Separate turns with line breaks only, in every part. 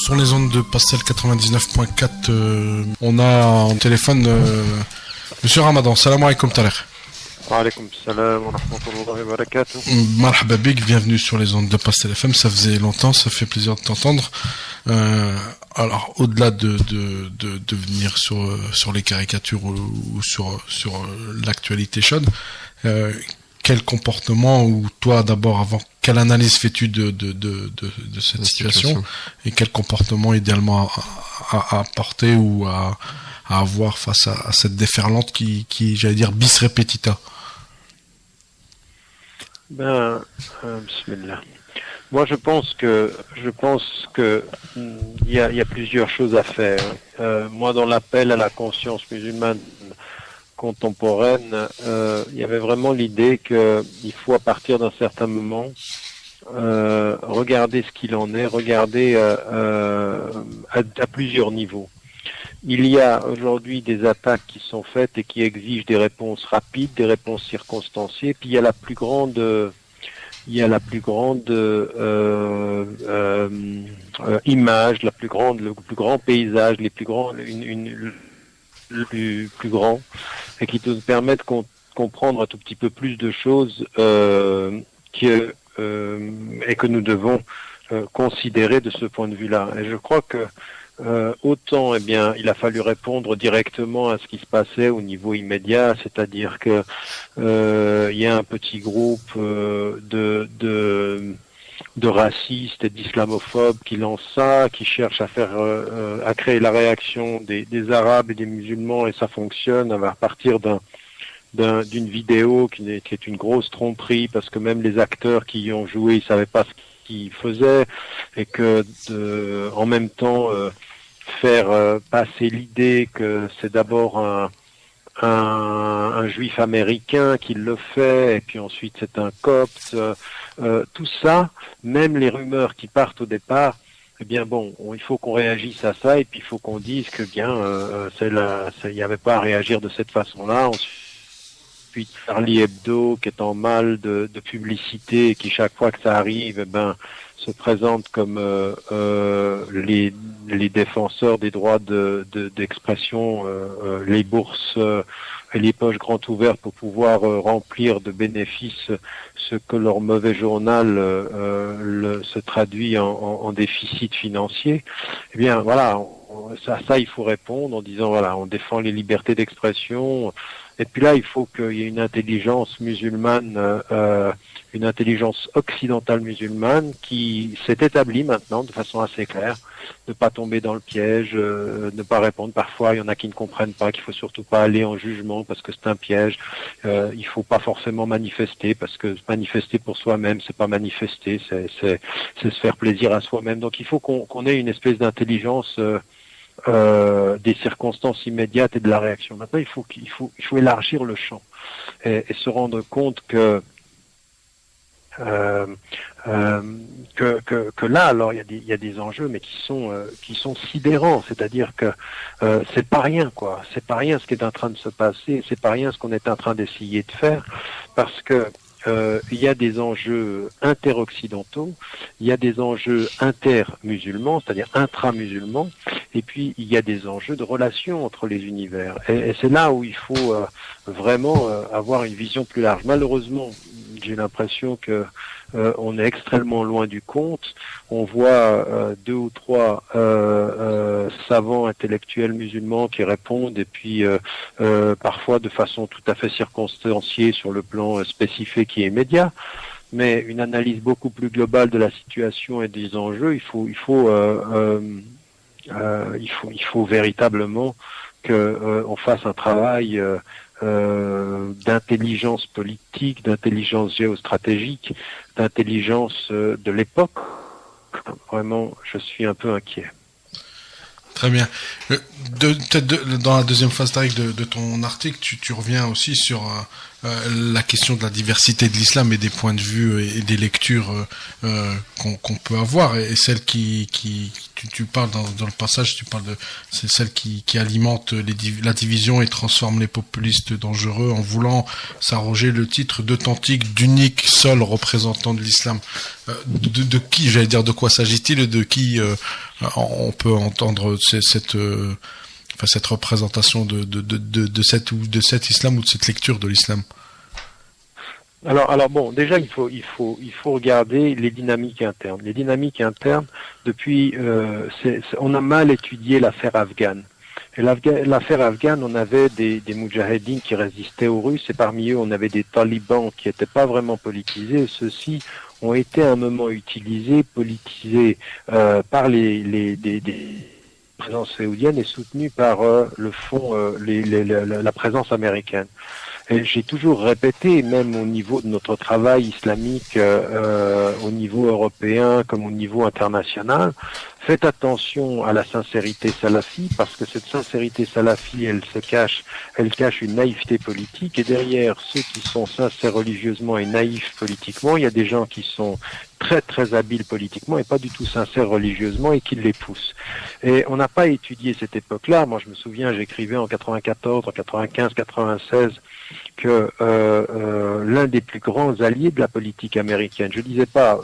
Sur les ondes de Pastel 99.4, on a en téléphone Monsieur Ramadan. Salam alaikum talaq.
Wa alaikum salam wa rahmatullahi wa barakatuh.
Marhaba bik, bienvenue sur les ondes de Pastel FM. Ça faisait longtemps, ça fait plaisir de t'entendre. Alors, au-delà de venir sur les caricatures ou sur l'actualité chaude, quel comportement, ou toi d'abord avant, quelle analyse fais-tu de cette situation, et quel comportement idéalement à apporter ou à avoir face à cette déferlante qui j'allais dire bis repetita?
Bismillah. Moi, je pense que il y a plusieurs choses à faire. Moi, dans l'appel à la conscience musulmane contemporaine, il y avait vraiment l'idée qu'il faut, à partir d'un certain moment, regarder ce qu'il en est, regarder à plusieurs niveaux. Il y a aujourd'hui des attaques qui sont faites et qui exigent des réponses rapides, des réponses circonstanciées. Puis il y a le plus grand image, le plus grand paysage, le plus grand, et qui nous permet de comprendre un tout petit peu plus de choses et que nous devons considérer de ce point de vue-là. Et je crois que autant, il a fallu répondre directement à ce qui se passait au niveau immédiat, c'est-à-dire que il y a un petit groupe de racistes et d'islamophobes qui lancent ça, qui cherchent à créer la réaction des Arabes et des musulmans, et ça fonctionne à partir d'une vidéo qui est une grosse tromperie, parce que même les acteurs qui y ont joué, ils savaient pas ce qu'ils faisaient, et que en même temps faire passer l'idée que c'est d'abord un juif américain qui le fait, et puis ensuite c'est un copte, tout ça, même les rumeurs qui partent au départ, il faut qu'on réagisse à ça, et puis il faut qu'on dise que il n'y avait pas à réagir de cette façon-là. Ensuite, Charlie Hebdo, qui est en mal de publicité, et qui chaque fois que ça arrive, se présente comme les défenseurs des droits d'expression, les bourses et les poches grandes ouvertes pour pouvoir remplir de bénéfices ce que leur mauvais journal se traduit en déficit financier. Ça il faut répondre en disant on défend les libertés d'expression. Et puis là, il faut qu'il y ait une intelligence musulmane, une intelligence occidentale musulmane qui s'est établie maintenant de façon assez claire, ne pas tomber dans le piège, ne pas répondre. Parfois, il y en a qui ne comprennent pas qu'il faut surtout pas aller en jugement parce que c'est un piège. Il faut pas forcément manifester, parce que manifester pour soi-même, c'est pas manifester, c'est se faire plaisir à soi-même. Donc, il faut qu'on ait une espèce d'intelligence des circonstances immédiates et de la réaction. Maintenant, il faut élargir le champ et se rendre compte que là, alors il y a des enjeux, mais qui sont sidérants. C'est-à-dire que c'est pas rien, quoi. C'est pas rien ce qui est en train de se passer. C'est pas rien ce qu'on est en train d'essayer de faire, parce que il y a des enjeux interoccidentaux, il y a des enjeux inter-musulmans, c'est-à-dire intra-musulmans, et puis il y a des enjeux de relations entre les univers. Et c'est là où il faut vraiment avoir une vision plus large. Malheureusement, j'ai l'impression que on est extrêmement loin du compte. On voit 2 ou 3 savants intellectuels musulmans qui répondent, et puis parfois de façon tout à fait circonstanciée sur le plan spécifique et immédiat. Mais une analyse beaucoup plus globale de la situation et des enjeux, il faut véritablement que on fasse un travail d'intelligence politique, d'intelligence géostratégique, d'intelligence de l'époque. Vraiment, je suis un peu inquiet.
Très bien. Peut-être dans la deuxième phase de ton article, tu reviens aussi sur la question de la diversité de l'islam et des points de vue et des lectures qu'on peut avoir, et celle qui tu parles dans le passage, tu parles de c'est celle qui alimente la division et transforme les populistes dangereux en voulant s'arroger le titre d'authentique, d'unique seul représentant de l'islam. De qui, j'allais dire, de quoi s'agit-il, et de qui on peut entendre cette représentation de cet islam, ou de cette lecture de l'islam?
Alors bon, déjà il faut regarder les dynamiques internes. Les dynamiques internes, depuis, on a mal étudié l'affaire afghane. Et l'affaire afghane, on avait des moudjahidines qui résistaient aux Russes, et parmi eux on avait des talibans qui n'étaient pas vraiment politisés. Ceux-ci ont été à un moment politisés par des présences saoudiennes et soutenus par la présence américaine. Et j'ai toujours répété, même au niveau de notre travail islamique, au niveau européen comme au niveau international, faites attention à la sincérité salafi, parce que cette sincérité salafi, elle cache une naïveté politique, et derrière ceux qui sont sincères religieusement et naïfs politiquement, il y a des gens qui sont très très habiles politiquement et pas du tout sincères religieusement, et qui les poussent. Et on n'a pas étudié cette époque-là. Moi, je me souviens, j'écrivais en 94, en 95, 96, que l'un des plus grands alliés de la politique américaine, je disais pas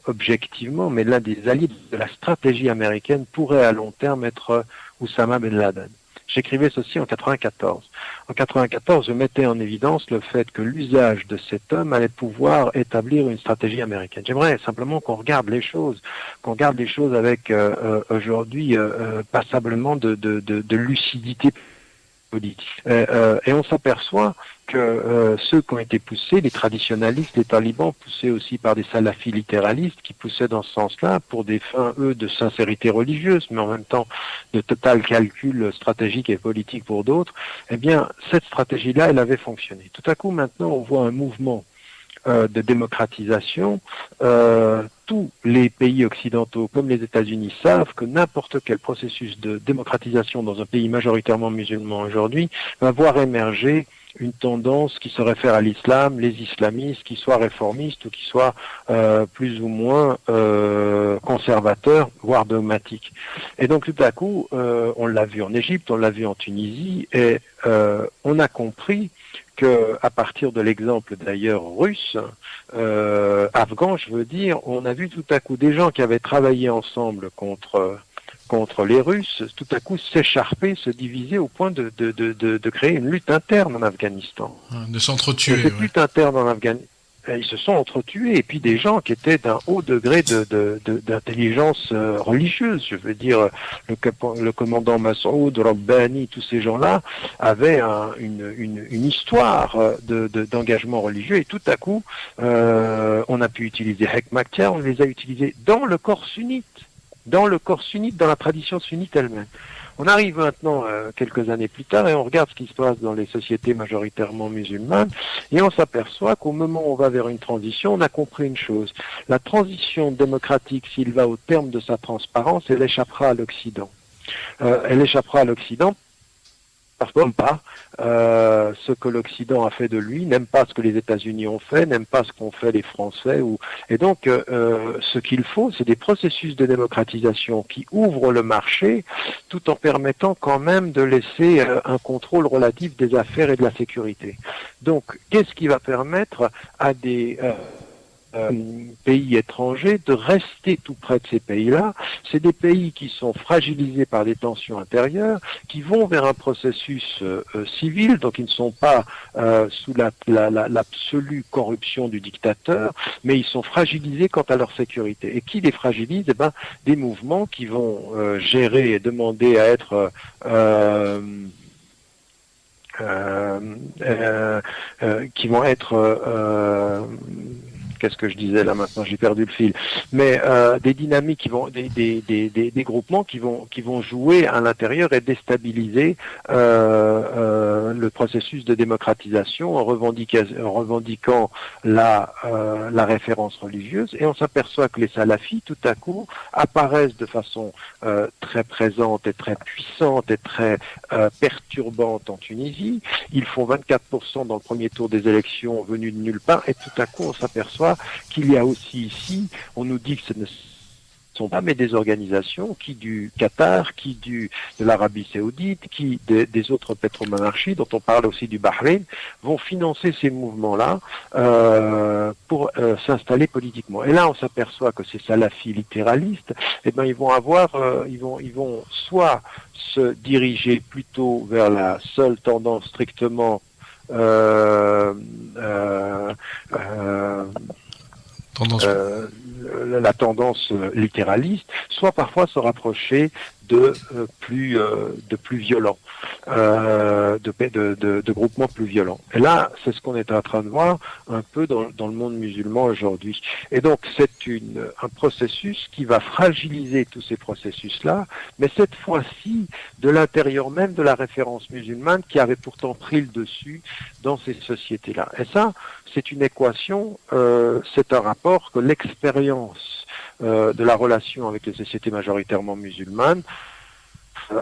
objectivement, mais l'un des alliés de la stratégie américaine pourrait à long terme être Oussama Ben Laden. J'écrivais ceci en 94. En 94, je mettais en évidence le fait que l'usage de cet homme allait pouvoir établir une stratégie américaine. J'aimerais simplement qu'on regarde les choses avec aujourd'hui passablement de lucidité politique. Et on s'aperçoit que ceux qui ont été poussés, les traditionalistes, les talibans, poussés aussi par des salafis littéralistes, qui poussaient dans ce sens-là pour des fins, eux, de sincérité religieuse, mais en même temps de total calcul stratégique et politique pour d'autres, eh bien, cette stratégie-là, elle avait fonctionné. Tout à coup, maintenant, on voit un mouvement de démocratisation. Tous les pays occidentaux, comme les États-Unis, savent que n'importe quel processus de démocratisation dans un pays majoritairement musulman aujourd'hui va voir émerger une tendance qui se réfère à l'islam, les islamistes, qui soient réformistes ou qui soient plus ou moins conservateurs, voire dogmatiques. Et donc tout à coup, on l'a vu en Égypte, on l'a vu en Tunisie, et on a compris que, à partir de l'exemple d'ailleurs russe, afghan, je veux dire, on a vu tout à coup des gens qui avaient travaillé ensemble contre les Russes, tout à coup s'écharper, se diviser au point de créer une lutte interne en Afghanistan.
De s'entretuer.
Cette lutte interne en Afghanistan, ils se sont entretués, et puis des gens qui étaient d'un haut degré d'intelligence religieuse, je veux dire, le commandant Massoud, Rabbani, tous ces gens-là avaient une histoire d'engagement religieux, et tout à coup, on a pu utiliser Hekmakhtia, on les a utilisés dans le corps sunnite, dans la tradition sunnite elle-même. On arrive maintenant quelques années plus tard et on regarde ce qui se passe dans les sociétés majoritairement musulmanes, et on s'aperçoit qu'au moment où on va vers une transition, on a compris une chose. La transition démocratique, s'il va au terme de sa transparence, elle échappera à l'Occident. Elle échappera à l'Occident parce qu'on n'aime pas ce que l'Occident a fait de lui, n'aime pas ce que les États-Unis ont fait, n'aime pas ce qu'ont fait les Français. Et donc, ce qu'il faut, c'est des processus de démocratisation qui ouvrent le marché, tout en permettant quand même de laisser un contrôle relatif des affaires et de la sécurité. Donc, qu'est-ce qui va permettre à des pays étrangers de rester tout près de ces pays-là? C'est des pays qui sont fragilisés par des tensions intérieures, qui vont vers un processus civil, donc ils ne sont pas sous l'absolue corruption du dictateur, mais ils sont fragilisés quant à leur sécurité. Et qui les fragilise? Eh ben, des mouvements qui vont gérer et demander à être qui vont être qu'est-ce que je disais là maintenant, j'ai perdu le fil. Mais des dynamiques qui vont, des groupements qui vont jouer à l'intérieur et déstabiliser le processus de démocratisation en revendiquant la référence religieuse. Et on s'aperçoit que les salafis, tout à coup, apparaissent de façon très présente et très puissante et très perturbante en Tunisie. Ils font 24% dans le premier tour des élections venus de nulle part, et tout à coup on s'aperçoit qu'il y a aussi ici, on nous dit que ce ne sont pas mais des organisations qui du Qatar, qui de l'Arabie Saoudite, qui des autres pétromonarchies, dont on parle aussi du Bahreïn, vont financer ces mouvements-là pour s'installer politiquement. Et là, on s'aperçoit que ces salafis littéralistes, eh ben, ils vont soit se diriger plutôt vers la seule tendance strictement la tendance littéraliste, soit parfois se rapprocher de plus violents, de groupements plus violents. Et là, c'est ce qu'on est en train de voir un peu dans le monde musulman aujourd'hui. Et donc, c'est un processus qui va fragiliser tous ces processus-là, mais cette fois-ci, de l'intérieur même de la référence musulmane qui avait pourtant pris le dessus dans ces sociétés-là. Et ça, c'est une équation, c'est un rapport que l'expérience de la relation avec les sociétés majoritairement musulmanes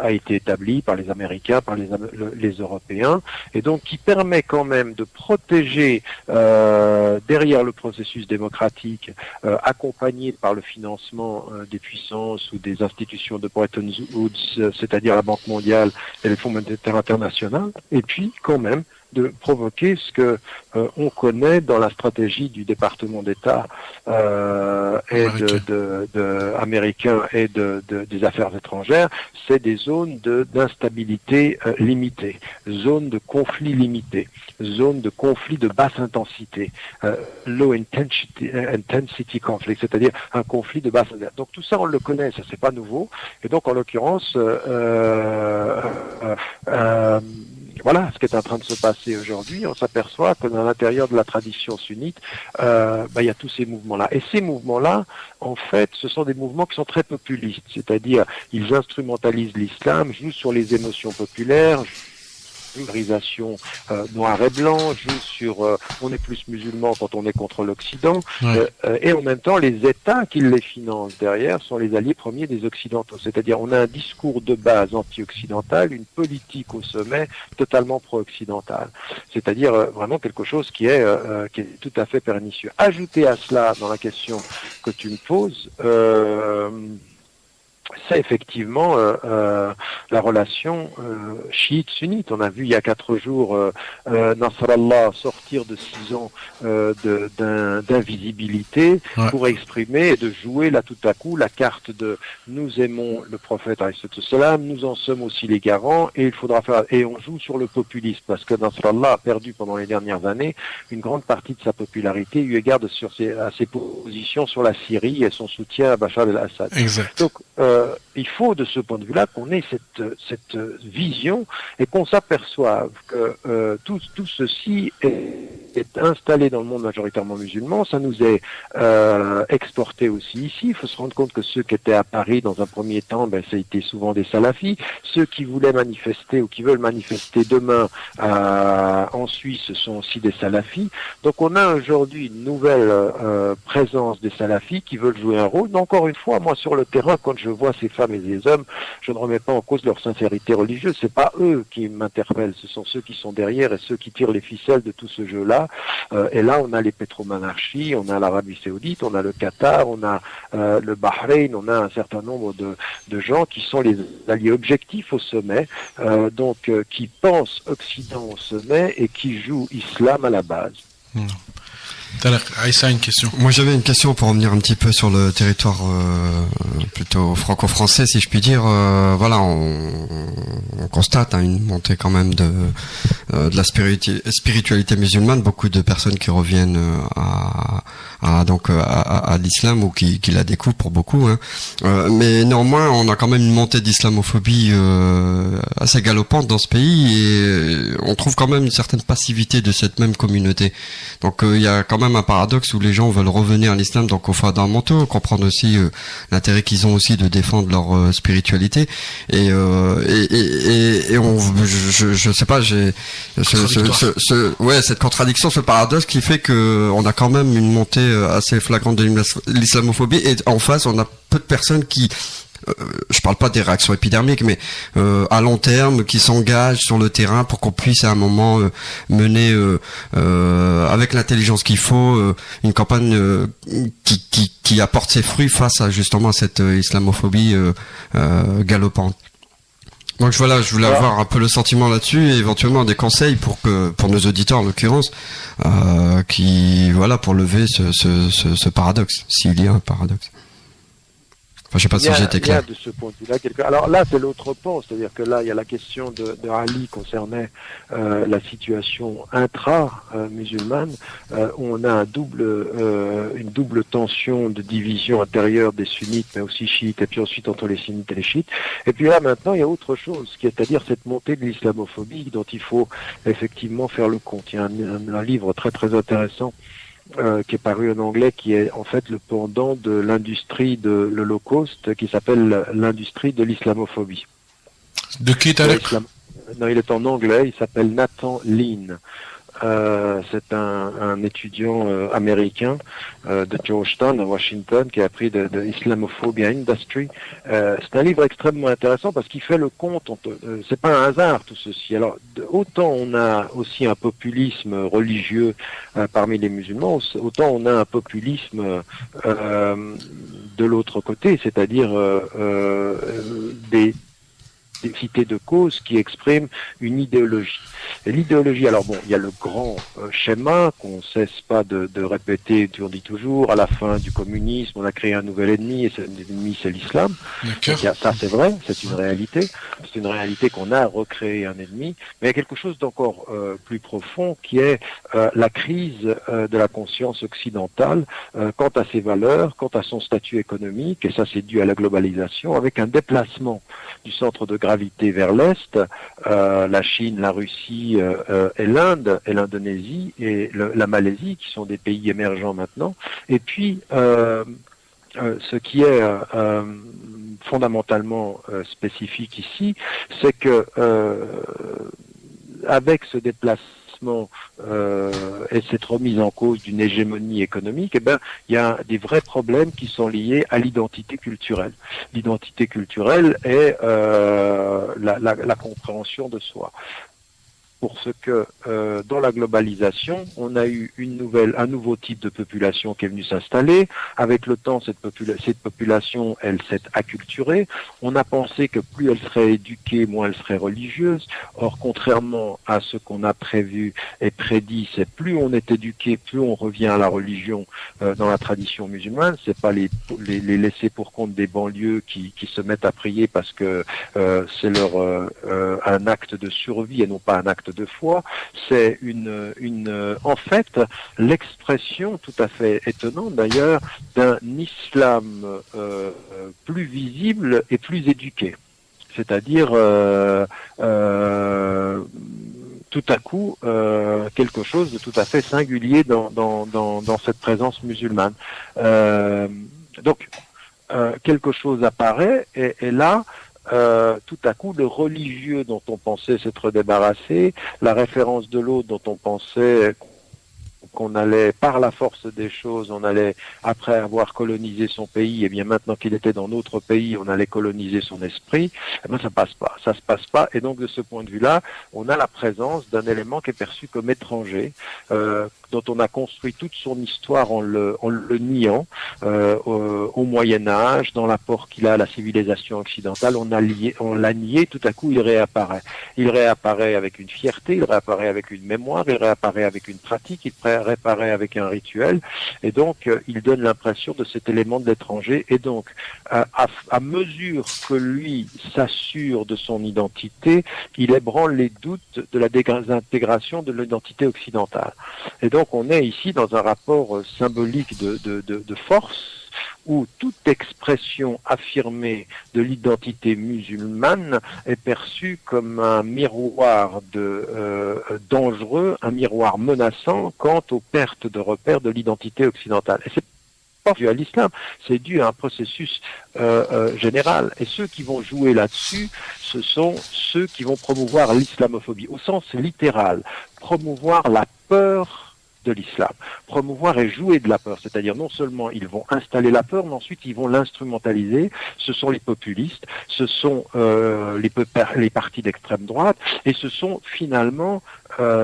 a été établi par les Américains, par les Européens, et donc qui permet quand même de protéger derrière le processus démocratique, accompagné par le financement des puissances ou des institutions de Bretton Woods, c'est-à-dire la Banque mondiale et le Fonds monétaire international, et puis quand même de provoquer ce que on connaît dans la stratégie du département d'État américain et des affaires étrangères, c'est des zones d'instabilité limitée, zones de conflit limitées, zones de conflit de basse intensité, low intensity conflict, c'est-à-dire un conflit de basse intensité. Donc tout ça on le connaît, ça c'est pas nouveau, et donc en l'occurrence voilà ce qui est en train de se passer aujourd'hui. On s'aperçoit que dans l'intérieur de la tradition sunnite, il y a tous ces mouvements-là. Et ces mouvements-là, en fait, ce sont des mouvements qui sont très populistes. C'est-à-dire, ils instrumentalisent l'islam, jouent sur les émotions populaires, noir et blanc, joue sur on est plus musulman quand on est contre l'Occident, et en même temps les États qui les financent derrière sont les alliés premiers des Occidentaux. C'est-à-dire on a un discours de base anti-occidental, une politique au sommet totalement pro-occidentale. C'est-à-dire vraiment quelque chose qui est tout à fait pernicieux. Ajouter à cela, dans la question que tu me poses, c'est effectivement la relation chiite-sunnite. On a vu il y a 4 jours Nasrallah sortir de 6 ans d'invisibilité pour exprimer et de jouer là tout à coup la carte de nous aimons le prophète alayhi salam, nous en sommes aussi les garants et il faudra faire, et on joue sur le populisme parce que Nasrallah a perdu pendant les dernières années une grande partie de sa popularité eu égard à ses positions sur la Syrie et son soutien à Bachar el-Assad.
Exact.
Donc il faut de ce point de vue-là qu'on ait cette vision et qu'on s'aperçoive que tout ceci est installé dans le monde majoritairement musulman. Ça nous est exporté aussi ici. Il faut se rendre compte que ceux qui étaient à Paris dans un premier temps, ça a été souvent des salafis. Ceux qui voulaient manifester ou qui veulent manifester demain en Suisse, ce sont aussi des salafis. Donc on a aujourd'hui une nouvelle présence des salafis qui veulent jouer un rôle. Mais encore une fois, moi sur le terrain, quand je vois ces femmes et ces hommes, je ne remets pas en cause leur sincérité religieuse. C'est pas eux qui m'interpellent, ce sont ceux qui sont derrière et ceux qui tirent les ficelles de tout ce jeu-là. Et là, on a les pétromonarchies, on a l'Arabie Saoudite, on a le Qatar, on a le Bahreïn, on a un certain nombre de gens qui sont les alliés objectifs au sommet, qui pensent Occident au sommet et qui jouent islam à la base.
Aïssa, une question.
Moi, j'avais une question pour revenir un petit peu sur le territoire plutôt franco-français, si je puis dire. Voilà, on constate une montée quand même de la spiritualité musulmane, beaucoup de personnes qui reviennent à l'islam ou qui la découvrent pour beaucoup. Mais néanmoins, on a quand même une montée d'islamophobie assez galopante dans ce pays et on trouve quand même une certaine passivité de cette même communauté. Donc, il y a quand même même un paradoxe où les gens veulent revenir à l'islam, donc aux fondamentaux, comprendre aussi l'intérêt qu'ils ont aussi de défendre leur spiritualité. Et je sais pas, j'ai cette contradiction, ce paradoxe qui fait que on a quand même une montée assez flagrante de l'islamophobie, et en face on a peu de personnes qui je parle pas des réactions épidermiques, mais à long terme, qui s'engagent sur le terrain pour qu'on puisse à un moment mener avec l'intelligence qu'il faut une campagne qui apporte ses fruits face à justement cette islamophobie galopante. Donc voilà, je voulais avoir un peu le sentiment là-dessus et éventuellement des conseils pour nos auditeurs en l'occurrence, pour lever ce paradoxe, s'il y a un paradoxe. Enfin, je sais pas si j'étais clair.
Il y a de ce point de vue-là Alors là, c'est l'autre pan, c'est-à-dire que là, il y a la question de Ali concernait la situation intra-musulmane, où on a une double tension de division intérieure des sunnites, mais aussi chiites, et puis ensuite entre les sunnites et les chiites. Et puis là, maintenant, il y a autre chose, c'est-à-dire cette montée de l'islamophobie dont il faut effectivement faire le compte. Il y a un livre très très intéressant qui est paru en anglais, qui est en fait le pendant de l'industrie de l'Holocauste, qui s'appelle l'industrie de l'islamophobie.
De qui est Alex ?
Non, il est en anglais, il s'appelle Nathan Lean. C'est un étudiant américain de Georgetown, à Washington, qui a appris de Islamophobia Industry. C'est un livre extrêmement intéressant parce qu'il fait le compte. C'est pas un hasard tout ceci. Alors, autant on a aussi un populisme religieux parmi les musulmans, autant on a un populisme de l'autre côté, c'est-à-dire des cités de cause qui expriment une idéologie. Et l'idéologie, alors bon, il y a le grand schéma qu'on cesse pas de répéter, on dit toujours, à la fin du communisme, on a créé un nouvel ennemi, et cet ennemi, c'est l'islam. Ça, c'est vrai, c'est une réalité qu'on a recréé un ennemi, mais il y a quelque chose d'encore plus profond qui est la crise de la conscience occidentale quant à ses valeurs, quant à son statut économique, et ça c'est dû à la globalisation, avec un déplacement du centre de gravité vers l'Est, la Chine, la Russie et l'Inde, et l'Indonésie, et la Malaisie, qui sont des pays émergents maintenant. Et puis, ce qui est fondamentalement spécifique ici, c'est que avec ce déplacement et cette remise en cause d'une hégémonie économique, eh ben, il y a des vrais problèmes qui sont liés à l'identité culturelle. L'identité culturelle est la compréhension de soi. Pour ce que dans la globalisation, on a eu un nouveau type de population qui est venu s'installer. Avec le temps, cette population, elle s'est acculturée. On a pensé que plus elle serait éduquée, moins elle serait religieuse. Or, contrairement à ce qu'on a prévu et prédit, c'est plus on est éduqué, plus on revient à la religion dans la tradition musulmane. C'est pas les laissés pour compte des banlieues qui se mettent à prier parce que c'est un acte de survie et non pas un acte de foi. C'est en fait l'expression tout à fait étonnante d'ailleurs d'un islam plus visible et plus éduqué. C'est-à-dire tout à coup quelque chose de tout à fait singulier dans cette présence musulmane. Donc quelque chose apparaît et là tout à coup, le religieux dont on pensait s'être débarrassé, la référence de l'autre dont on pensait qu'on allait, par la force des choses, on allait, après avoir colonisé son pays, et bien maintenant qu'il était dans notre pays, on allait coloniser son esprit, eh bien ça se passe pas, et donc de ce point de vue-là, on a la présence d'un élément qui est perçu comme étranger, dont on a construit toute son histoire en le niant, au Moyen-Âge, dans l'apport qu'il a à la civilisation occidentale, on l'a nié, tout à coup il réapparaît. Il réapparaît avec une fierté, il réapparaît avec une mémoire, il réapparaît avec une pratique, il réapparaît avec un rituel, et donc il donne l'impression de cet élément de l'étranger, et donc à mesure que lui s'assure de son identité, il ébranle les doutes de la désintégration de l'identité occidentale. Et donc on est ici dans un rapport symbolique de force, où toute expression affirmée de l'identité musulmane est perçue comme un miroir dangereux, un miroir menaçant quant aux pertes de repères de l'identité occidentale. Et c'est pas dû à l'islam, c'est dû à un processus général. Et ceux qui vont jouer là-dessus, ce sont ceux qui vont promouvoir l'islamophobie, au sens littéral, promouvoir la peur de l'islam, promouvoir et jouer de la peur, c'est-à-dire non seulement ils vont installer la peur, mais ensuite ils vont l'instrumentaliser. Ce sont les populistes, ce sont les partis d'extrême droite, et ce sont finalement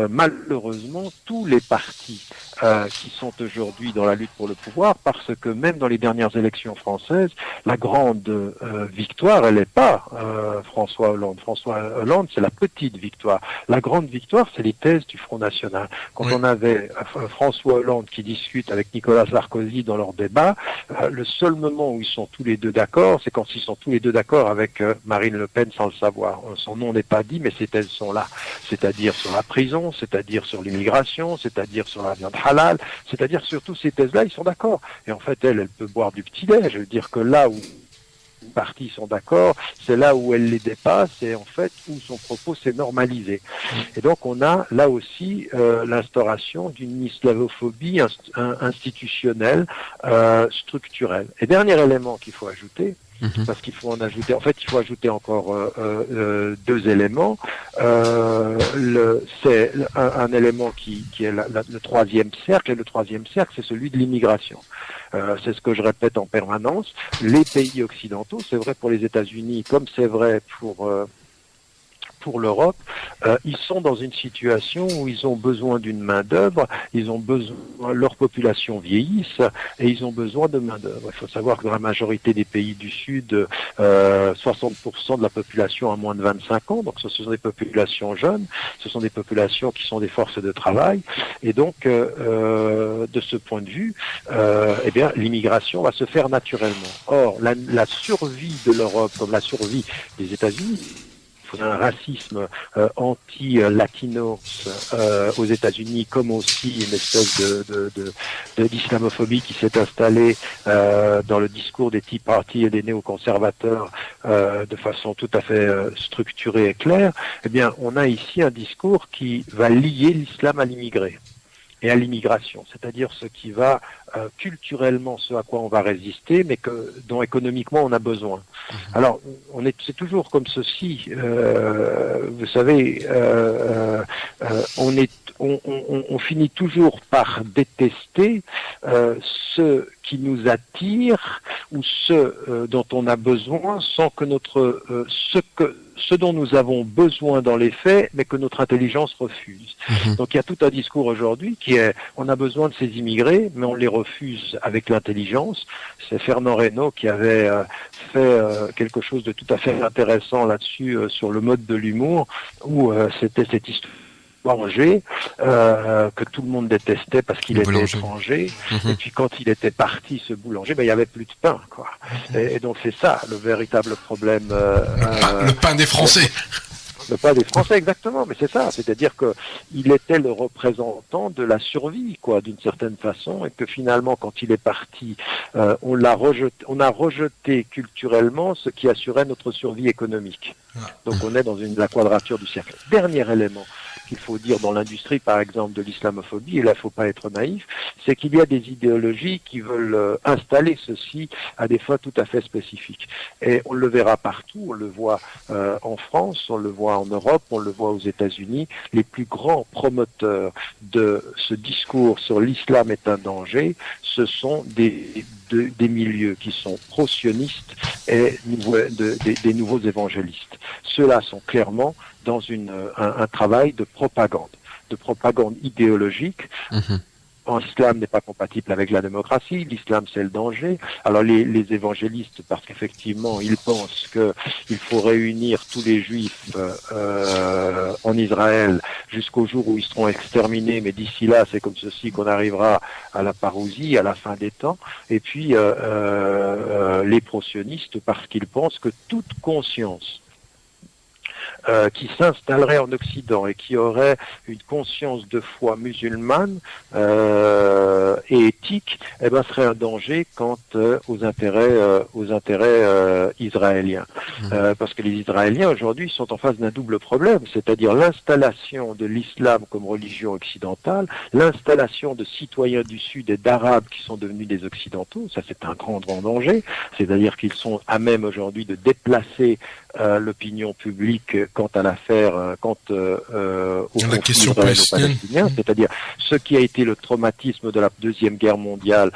malheureusement tous les partis qui sont aujourd'hui dans la lutte pour le pouvoir, parce que même dans les dernières élections françaises, la grande victoire, elle n'est pas François Hollande. François Hollande, c'est la petite victoire. La grande victoire, c'est les thèses du Front National. Quand on avait François Hollande qui discute avec Nicolas Sarkozy dans leur débat, le seul moment où ils sont tous les deux d'accord, c'est quand ils sont tous les deux d'accord avec Marine Le Pen sans le savoir. Son nom n'est pas dit, mais ces thèses sont là. C'est-à-dire sur la prison, c'est-à-dire sur l'immigration, c'est-à-dire sur la viande halal, c'est-à-dire sur toutes ces thèses-là, ils sont d'accord. Et en fait, elle peut boire du petit-lait. Je veux dire que là où les partis sont d'accord, c'est là où elle les dépasse et en fait où son propos s'est normalisé. Et donc on a là aussi l'instauration d'une islamophobie institutionnelle, structurelle. Et dernier élément qu'il faut ajouter, parce qu'il faut en ajouter, en fait il faut ajouter encore deux éléments. C'est un élément qui est le troisième cercle, et le troisième cercle c'est celui de l'immigration. C'est ce que je répète en permanence. Les pays occidentaux, c'est vrai pour les États-Unis comme c'est vrai pour l'Europe, ils sont dans une situation où ils ont besoin d'une main-d'œuvre, leur population vieillisse et ils ont besoin de main-d'œuvre. Il faut savoir que dans la majorité des pays du Sud, 60% de la population a moins de 25 ans, donc ce sont des populations jeunes, ce sont des populations qui sont des forces de travail, et donc de ce point de vue, eh bien l'immigration va se faire naturellement. Or, la survie de l'Europe, comme la survie des États-Unis, un racisme anti-latinos aux États-Unis, comme aussi une espèce d'islamophobie qui s'est installée dans le discours des Tea Party et des néoconservateurs de façon tout à fait structurée et claire. Eh bien, on a ici un discours qui va lier l'islam à l'immigré et à l'immigration, c'est-à-dire ce qui va culturellement, ce à quoi on va résister, mais dont économiquement on a besoin. Alors, c'est toujours comme ceci. Vous savez, on finit toujours par détester ce qui nous attire ou ce dont on a besoin, sans que ce dont nous avons besoin dans les faits, mais que notre intelligence refuse. Donc il y a tout un discours aujourd'hui qui est on a besoin de ces immigrés, mais on les refuse avec l'intelligence. C'est Fernand Reynaud qui avait fait quelque chose de tout à fait intéressant là-dessus sur le mode de l'humour, où c'était cette histoire boulanger que tout le monde détestait parce qu'il était étranger, et puis quand il était parti, ce boulanger, il y avait plus de pain, quoi. Et donc c'est ça le véritable problème.
Le pain des Français.
Le pain des Français, exactement, mais c'est ça, c'est-à-dire que il était le représentant de la survie, quoi, d'une certaine façon, et que finalement, quand il est parti, on a rejeté culturellement ce qui assurait notre survie économique. Donc on est dans la quadrature du cercle. Dernier élément qu'il faut dire dans l'industrie, par exemple, de l'islamophobie, et là, il ne faut pas être naïf, c'est qu'il y a des idéologies qui veulent installer ceci à des fins tout à fait spécifiques. Et on le verra partout, on le voit en France, on le voit en Europe, on le voit aux États-Unis. Les plus grands promoteurs de ce discours sur l'islam est un danger, ce sont des milieux qui sont pro-sionistes et des nouveaux évangélistes. Ceux-là sont clairement dans un travail de propagande idéologique. L'islam n'est pas compatible avec la démocratie, l'islam c'est le danger. Alors les évangélistes, parce qu'effectivement ils pensent qu'il faut réunir tous les juifs en Israël jusqu'au jour où ils seront exterminés, mais d'ici là c'est comme ceci qu'on arrivera à la parousie, à la fin des temps. Et puis les pro-sionistes, parce qu'ils pensent que toute conscience qui s'installerait en Occident et qui aurait une conscience de foi musulmane et éthique, serait un danger quant aux intérêts israéliens. Parce que les Israéliens aujourd'hui sont en face d'un double problème, c'est-à-dire l'installation de l'islam comme religion occidentale, l'installation de citoyens du Sud et d'Arabes qui sont devenus des Occidentaux, ça c'est un grand danger, c'est-à-dire qu'ils sont à même aujourd'hui de déplacer l'opinion publique quant à l'affaire, quant au
la question palestinienne,
c'est-à-dire ce qui a été le traumatisme de la Deuxième Guerre mondiale,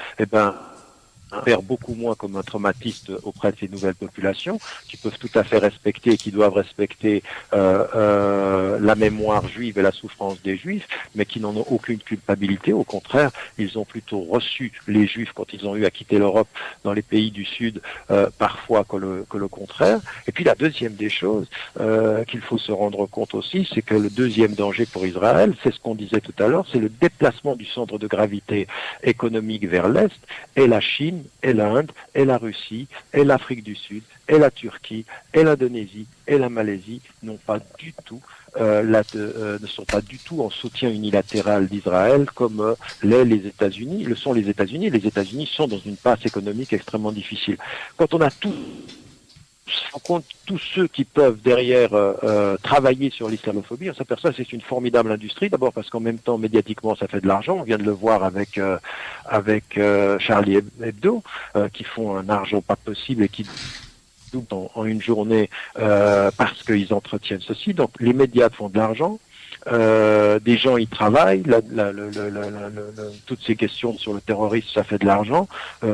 faire beaucoup moins comme un traumatiste auprès de ces nouvelles populations qui peuvent tout à fait respecter et qui doivent respecter la mémoire juive et la souffrance des juifs, mais qui n'en ont aucune culpabilité. Au contraire, ils ont plutôt reçu les juifs quand ils ont eu à quitter l'Europe dans les pays du Sud parfois que le contraire. Et puis la deuxième des choses qu'il faut se rendre compte aussi, c'est que le deuxième danger pour Israël, c'est ce qu'on disait tout à l'heure, c'est le déplacement du centre de gravité économique vers l'Est, et la Chine et l'Inde, et la Russie, et l'Afrique du Sud, et la Turquie, et l'Indonésie, et la Malaisie n'ont pas du tout ne sont pas du tout en soutien unilatéral d'Israël comme les États-Unis. Le sont les États-Unis. Les États-Unis sont dans une passe économique extrêmement difficile. Quand on a en compte tous ceux qui peuvent derrière travailler sur l'islamophobie, on s'aperçoit que c'est une formidable industrie, d'abord parce qu'en même temps médiatiquement ça fait de l'argent, on vient de le voir avec Charlie Hebdo, qui font un argent pas possible et qui doublent en une journée parce qu'ils entretiennent ceci. Donc les médias font de l'argent. Des gens y travaillent, toutes ces questions sur le terrorisme, ça fait de l'argent.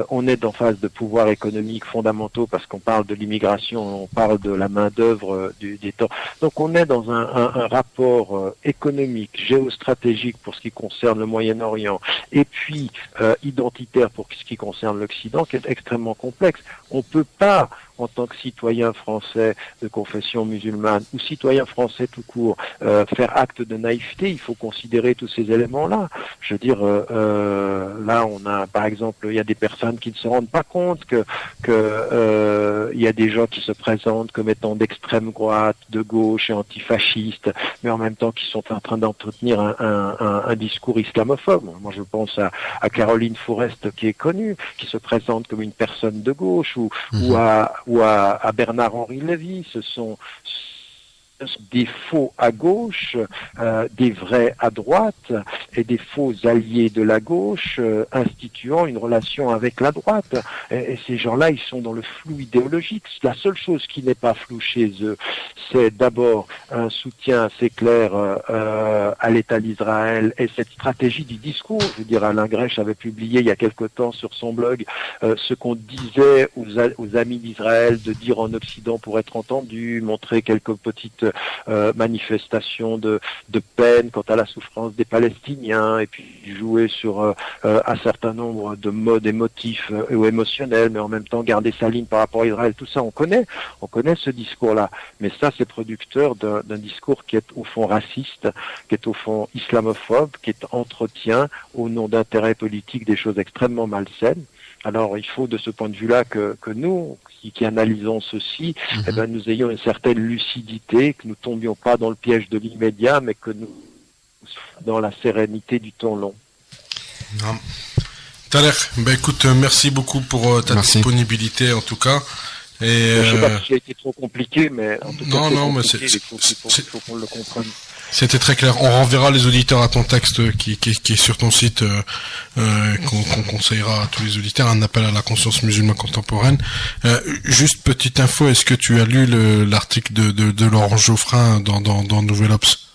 On est en phase de pouvoirs économiques fondamentaux parce qu'on parle de l'immigration, on parle de la main-d'œuvre des temps. Donc on est dans un rapport économique, géostratégique pour ce qui concerne le Moyen-Orient, et puis identitaire pour ce qui concerne l'Occident, qui est extrêmement complexe. On peut pas, en tant que citoyen français de confession musulmane ou citoyen français tout court, faire acte de naïveté. Il faut considérer tous ces éléments-là. Je veux dire, là, on a, par exemple, il y a des personnes qui ne se rendent pas compte que il y a des gens qui se présentent comme étant d'extrême droite, de gauche et antifascistes, mais en même temps qui sont en train d'entretenir un discours islamophobe. Moi, je pense à Caroline Forest, qui est connue, qui se présente comme une personne de gauche, ou à Bernard-Henri Lévy. Ce sont des faux à gauche, des vrais à droite, et des faux alliés de la gauche instituant une relation avec la droite. Et ces gens-là, ils sont dans le flou idéologique. La seule chose qui n'est pas floue chez eux, c'est d'abord un soutien assez clair à l'État d'Israël et cette stratégie du discours. Je veux dire, Alain Grèche avait publié il y a quelque temps sur son blog ce qu'on disait aux amis d'Israël de dire en Occident pour être entendu, montrer quelques petites manifestations de peine quant à la souffrance des Palestiniens, et puis jouer sur un certain nombre de modes émotifs ou émotionnels, mais en même temps garder sa ligne par rapport à Israël. Tout ça, on connaît ce discours-là. Mais ça, c'est producteur d'un discours qui est au fond raciste, qui est au fond islamophobe, qui est entretien au nom d'intérêts politiques des choses extrêmement malsaines. Alors, il faut de ce point de vue-là que nous, qui analysons ceci, nous ayons une certaine lucidité, que nous tombions pas dans le piège de l'immédiat, mais que nous dans la sérénité du temps long.
Non. Thaler, écoute, merci beaucoup pour ta disponibilité en tout cas. Et
je sais pas si ça a été trop compliqué, mais en tout cas,
mais
il faut qu'on le comprenne.
C'était très clair. On renverra les auditeurs à ton texte qui est sur ton site, qu'on conseillera à tous les auditeurs, un appel à la conscience musulmane contemporaine. Juste petite info, est-ce que tu as lu l'article de Laurent Geoffrin dans Nouvel Obs?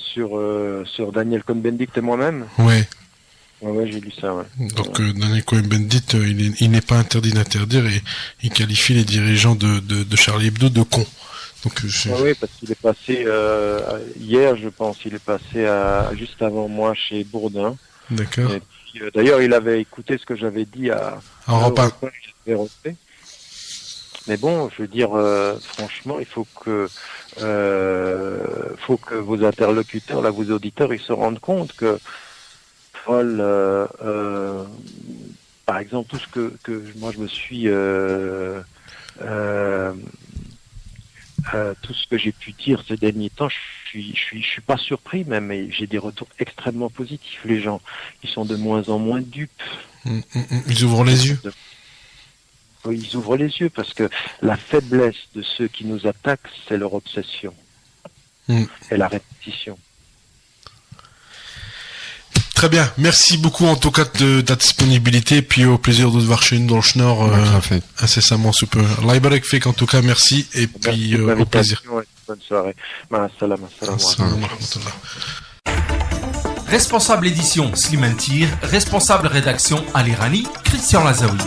Sur Daniel Cohn-Bendit et moi-même?
Oui.
Ouais, j'ai lu ça, ouais.
Donc, Daniel Cohn-Bendit, il n'est pas interdit d'interdire, et il qualifie les dirigeants de Charlie Hebdo de cons. Donc,
oui, parce qu'il est passé hier, je pense, il est passé juste avant moi chez Bourdin.
D'accord.
Et puis, d'ailleurs, il avait écouté ce que j'avais dit à
Europe 1.
Mais bon, je veux dire, franchement, il faut que vos interlocuteurs, là, vos auditeurs, ils se rendent compte que par exemple, tout ce que moi je me suis tout ce que j'ai pu dire ces derniers temps, je suis pas surpris même, et j'ai des retours extrêmement positifs. Les gens, ils sont de moins en moins dupes.
Ils ouvrent les yeux.
Oui, ils ouvrent les yeux parce que la faiblesse de ceux qui nous attaquent, c'est leur obsession et la répétition.
Très bien, merci beaucoup en tout cas de ta disponibilité, puis au plaisir de te voir chez nous dans le Schnorr incessamment sous peu. Allah Ibarak Fik, en tout cas, merci, et puis au plaisir.
Bonne soirée.
Responsable édition Slimane Tir, responsable rédaction Ali Rani, Christian Lazaoui.